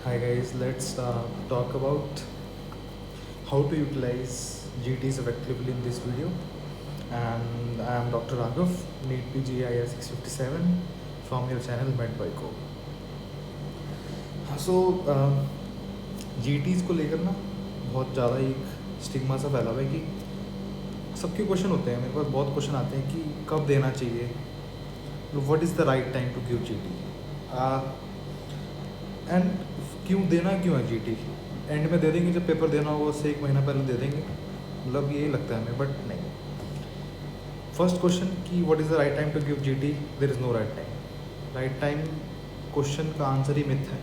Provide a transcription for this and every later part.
Hi guys, let's talk about how to utilize GTs effectively in this video. And I am Dr. Raghav, NEET PGIR 657 from your channel Med by Co. So GTs को लेकर ना बहुत ज़्यादा एक stigma सा फैला हुआ है कि सबके क्वेश्चन होते हैं। मेरे पास बहुत क्वेश्चन आते हैं कि कब देना चाहिए, what is the right time to give GT, and क्यों देना क्यों है GT। एंड में दे देंगे जब पेपर देना होगा, उससे एक महीना पहले दे देंगे, मतलब यही लगता है हमें, बट नहीं। फर्स्ट क्वेश्चन कि what is the right time to give GT, there is no right time. Right time question का आंसर ही मिथ है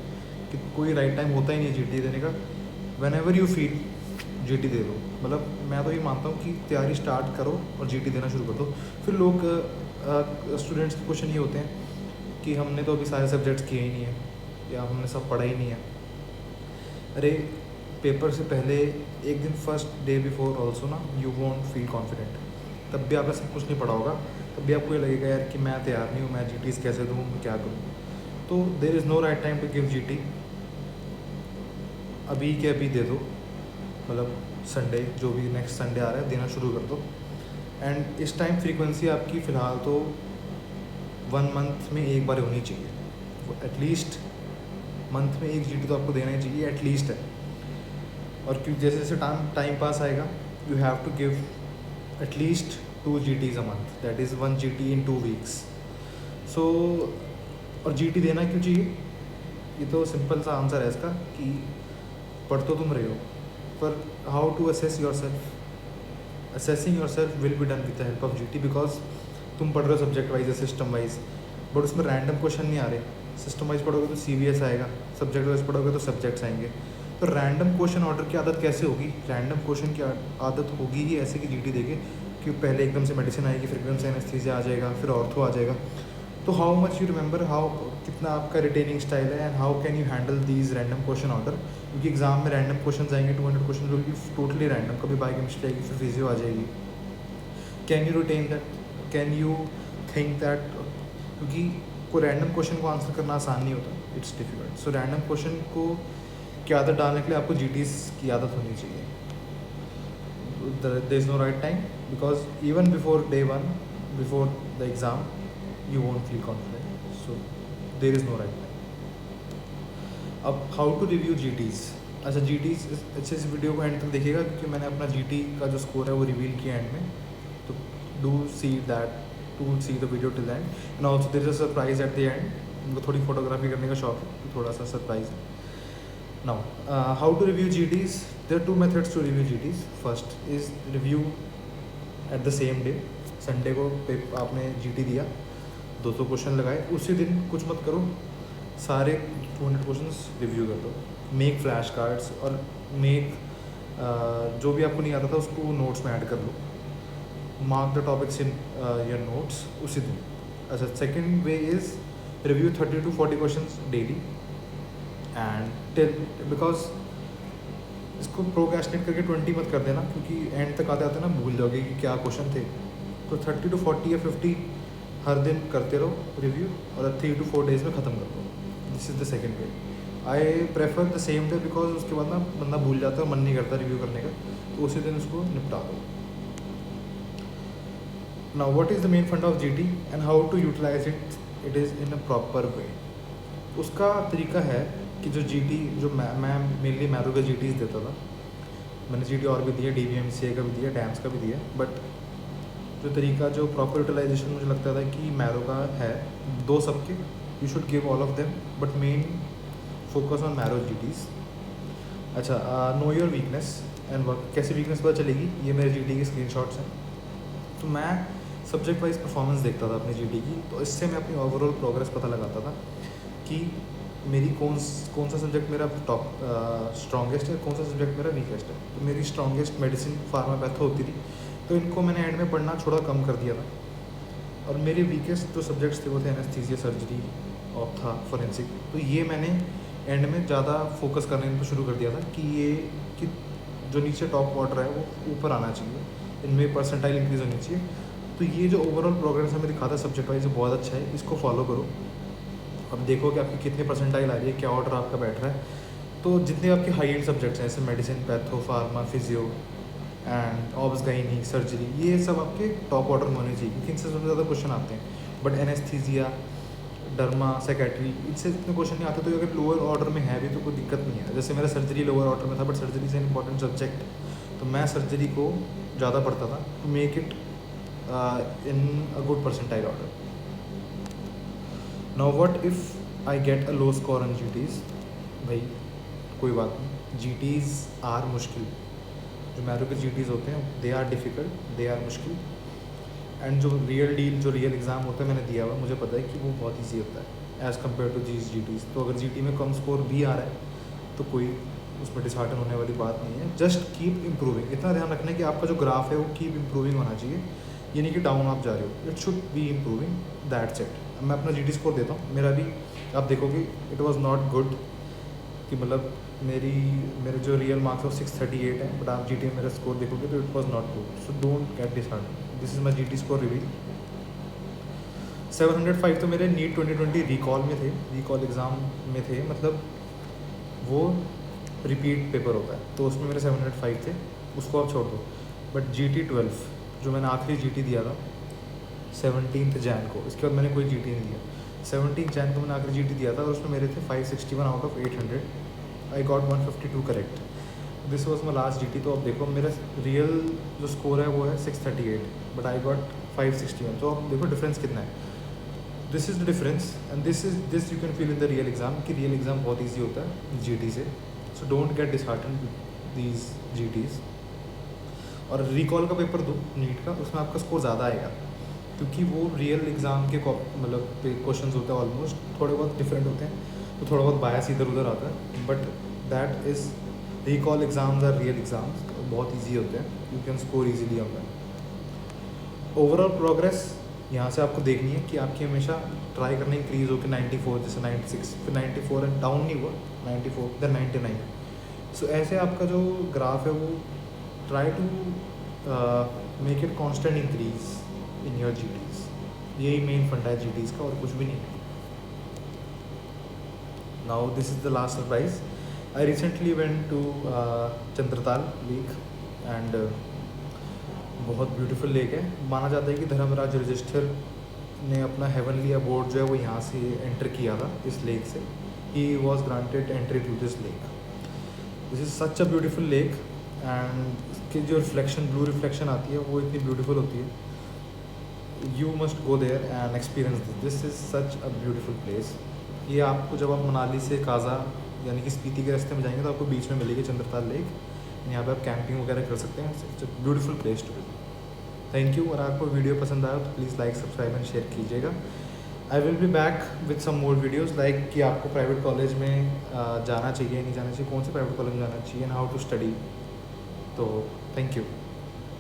कि कोई राइट टाइम होता ही नहीं है GT देने का। When ever you feel GT दे दो। मतलब मैं तो ये मानता हूँ कि तैयारी स्टार्ट करो और GT देना शुरू कर दो। फिर लोग स्टूडेंट्स के क्वेश्चन ये होते हैं कि हमने तो अभी सारे सब्जेक्ट्स किए ही नहीं है या हमने सब पढ़ा ही नहीं है। अरे पेपर से पहले एक दिन, फर्स्ट डे बिफोर ऑल्सो ना, यू वॉन्ट फील कॉन्फिडेंट। तब भी आपने सब कुछ नहीं पढ़ा होगा, तब भी आपको ये लगेगा यार कि मैं तैयार नहीं हूँ, मैं GTs कैसे दूँ, मैं क्या करूँ। तो there is no right time to give GT। अभी के अभी दे दो, मतलब संडे, जो भी नेक्स्ट संडे आ रहा है, देना शुरू कर दो। एंड इस टाइम फ्रीक्वेंसी आपकी फ़िलहाल तो 1 मंथ में एक बार होनी चाहिए। एटलीस्ट मंथ में एक GT तो आपको देना ही चाहिए, एटलीस्ट है। और क्योंकि जैसे जैसे टाइम पास आएगा, you have to give at least 2 GTs a month, that is 1 GT in 2 weeks। So और GT देना क्यों चाहिए, ये तो सिंपल सा आंसर है इसका कि पढ़ तो तुम रहे हो, पर how to assess yourself. Assessing yourself will be done with the help of GT, because तुम पढ़ रहे हो सब्जेक्ट वाइज या सिस्टम वाइज, बट उसमें रैंडम क्वेश्चन नहीं आ रहे। सिस्टम वाइज पढ़ोगे तो CVS आएगा, सब्जेक्ट वाइज पढ़ोगे तो सब्जेक्ट्स आएंगे। तो रैंडम क्वेश्चन ऑर्डर की आदत कैसे होगी? रैंडम क्वेश्चन की आदत होगी ही ऐसे कि GT देके कि पहले एकदम से मेडिसिन आएगी, फिर एकदम से एनेस्थीसिया आ जाएगा, फिर ऑर्थो आ जाएगा। तो how much you remember, how कितना आपका रिटेनिंग स्टाइल है, and how can you handle these random question order. क्योंकि एग्जाम में रैंडम क्वेश्चन आएंगे, 200 question will be totally random. कभी बायोकेमिस्ट्री आएगी, फिर फिजियो आ जाएगी। Can you retain that, can you think that? क्योंकि कोई रैंडम क्वेश्चन को आंसर करना आसान नहीं होता, it's difficult. So random question को की आदत डालने के लिए आपको GTs की आदत होनी चाहिए। There is no right time, because even before day 1, before the exam, you won't feel confident, so there is no right time। अब how to review GTs। अच्छा, GTs अच्छे से वीडियो को एंड तक देखिएगा, क्योंकि मैंने अपना GT का जो स्कोर है वो रिवील किया एंड में। तो do see that, to see the video till end. And also there is a surprise at the end. उनको थोड़ी फोटोग्राफी करने का शौक है, तो थोड़ा सा सरप्राइज है। Now how to review GTs। There are 2 methods to review GTs। First is review at the same day. Sunday को आपने GT दिया, 200 क्वेश्चन लगाए, उसी दिन कुछ मत करो, सारे 200 क्वेश्चंस रिव्यू कर दो। मेक फ्लैश कार्ड्स और मेक जो भी आपको नहीं आता था उसको नोट्स में ऐड कर लो। Mark the topics in your notes उसी दिन। अच्छा, second way is review 30 to 40 questions daily and till, because इसको प्रोक्रेस्टिनेट करके 20 मत कर देना, क्योंकि एंड तक आते आते ना भूल जाओगे कि क्या क्वेश्चन थे। तो 30 to 40 या 50 हर दिन करते रहो रिव्यू, और 3 to 4 days में ख़त्म कर दो। This is the second way. I prefer the same day, because उसके बाद ना बंदा भूल जाता है, मन नहीं करता रिव्यू करने का, तो उसी दिन उसको निपटा दो। Now what is the main fund of GT and how to utilise it, it is in a proper way. उसका तरीका है कि जो GT, जो मैं मेनली मैरो का GTs देता था, मैंने GT और भी दिया, DBMCA का भी दिया, डैम्स का भी दिया, बट जो तरीका, जो प्रॉपर यूटिलाइजेशन मुझे लगता था कि मैरो का है, 2 सबके, you should give all of them, but main focus on marrow GTs। अच्छा, know your weakness and work. कैसे वीकनेस पता चलेगी? ये मेरे GT के स्क्रीनशॉट्स हैं। तो मैं सब्जेक्ट वाइज परफॉर्मेंस देखता था अपनी GT की, तो इससे मैं अपनी ओवरऑल प्रोग्रेस पता लगाता था कि मेरी कौन सा सब्जेक्ट मेरा टॉप स्ट्रॉन्गेस्ट है, कौन सा सब्जेक्ट मेरा वीकेस्ट है। तो मेरी स्ट्रॉन्गेस्ट मेडिसिन, फार्मा, पैथो होती थी, तो इनको मैंने एंड में पढ़ना थोड़ा कम कर दिया था। और मेरे वीकेस्ट जो सब्जेक्ट्स थे वो थे एनेस्थीसिया, सर्जरी, ऑप्था, फोरेंसिक। तो ये मैंने एंड में ज़्यादा फोकस करने पर शुरू कर दिया था कि जो नीचे टॉप क्वार्टर है वो ऊपर आना चाहिए, इनमें परसेंटाइल इंक्रीज़ होनी चाहिए। तो ये जो ओवरऑल प्रोग्रेस हमें दिखाता है सब्जेक्ट वाइज, बहुत अच्छा है, इसको फॉलो करो। अब देखो कि आपकी कितनी परसेंटाइल आ रही है, क्या ऑर्डर आपका बैठ रहा है। तो जितने आपके हाई एंड सब्जेक्ट्स हैं जैसे medicine, patho, pharma, physio and obs, gynae, surgery, ये सब आपके टॉप ऑर्डर में होने चाहिए क्योंकि इनसे सबसे ज़्यादा क्वेश्चन आते हैं। बट एनेस्थीसिया, डर्मा, साइकेट्री, इनसे इतने क्वेश्चन नहीं आते। तो अगर लोअर ऑर्डर में है भी तो कोई दिक्कत नहीं है। जैसे मेरा सर्जरी लोअर ऑर्डर में था, बट सर्जरी से इंपॉर्टेंट सब्जेक्ट, तो मैं सर्जरी को ज़्यादा पढ़ता था to make it in a good percentile order. Now what if I get a low score on GTs? भाई कोई बात नहीं, जीटीज़ आर मुश्किल। जो मैरो के जीटीज़ होते हैं they are difficult, they are मुश्किल। एंड जो रियल डील, जो रियल एग्ज़ाम होता है मैंने दिया हुआ, मुझे पता है कि वो बहुत ईजी होता है एज़ कम्पेयर टू जीज जीटीज़। तो अगर जीटी में कम स्कोर भी आ रहा है तो कोई उसमें डिसहार्टन होने वाली बात नहीं है। Just keep improving. इतना ध्यान रखना है कि आपका जो ग्राफ है वो कीप इम्प्रूविंग होना चाहिए, ये नहीं कि डाउन आप जा रहे हो। It should be improving, that's it. मैं अपना जीटी स्कोर देता हूँ। मेरा भी आप देखोगे इट वाज नॉट गुड, कि मतलब मेरे जो रियल मार्क्स है वो 638 है, बट आप जीटी में मेरा स्कोर देखोगे तो it was not good. So don't get disheartened. This is my GT score reveal. 705 तो मेरे नीट 2020 रिकॉल में थे, रिकॉल एग्ज़ाम में थे, मतलब वो रिपीट पेपर होता है तो उसमें मेरे 705 थे, उसको आप छोड़ दो। बट GT 12 जो मैंने आखिरी GT दिया था 17 जैन को, इसके बाद मैंने कोई GT नहीं दिया। 17 जैन को मैंने आखिरी GT दिया था और उसमें मेरे थे 561 out of 800। I got 152 correct. This was my last GT। तो अब देखो मेरा रियल जो स्कोर है वो है 638, बट आई गॉट 561। तो अब देखो डिफरेंस कितना है। This is the difference and this you can feel in the real exam कि रियल एग्ज़ाम बहुत ईजी होता है GT से। So don't get disheartened with these GTs। और रिकॉल का पेपर दो नीट का, उसमें आपका स्कोर ज़्यादा आएगा क्योंकि वो रियल एग्ज़ाम के मतलब क्वेश्चन होते हैं, ऑलमोस्ट थोड़े बहुत डिफरेंट होते हैं, तो थोड़ा बहुत बायस इधर उधर आता है। But that is recall exams are real exams, बहुत ईजी होते हैं, you can score easily on that. Overall progress यहाँ से आपको देखनी है कि आपकी हमेशा ट्राई करना इंक्रीज़ हो कि 94, जैसे 96, फिर 94 एंड डाउन नहीं हुआ, 94 देन 99। सो ऐसे आपका जो ग्राफ है वो try to make it constant increase in your GTs। यही मेन फंडा है GTs का और कुछ भी नहीं है। Now this is the last surprise. I recently went to Chandratal lake and बहुत ब्यूटीफुल लेक है। माना जाता है कि धर्मराज रजिस्टर ने अपना हेवनली अबोर्ड जो है वो यहाँ से एंटर किया था, इस लेक से। He was granted entry to this lake. This is such a beautiful lake and इसकी जो रिफ्लेक्शन, ब्लू रिफ्लेक्शन आती है वो इतनी ब्यूटीफुल होती है। You must go there and experience this is such a beautiful place. ये आपको जब आप मनाली से काजा यानी कि स्पीति के रास्ते में जाएंगे तो आपको बीच में मिलेगी चंद्रताल लेक। यहाँ पे आप कैंपिंग वगैरह कर सकते हैं। It's a beautiful place to visit. Thank you. और आपको वीडियो पसंद आया तो please like, subscribe and share कीजिएगा। I will be back with some more videos like कि आपको प्राइवेट कॉलेज में जाना चाहिए नहीं जाना चाहिए, कौन से प्राइवेट कॉलेज में जाना चाहिए एंड हाउ टू स्टडी। तो थैंक यू।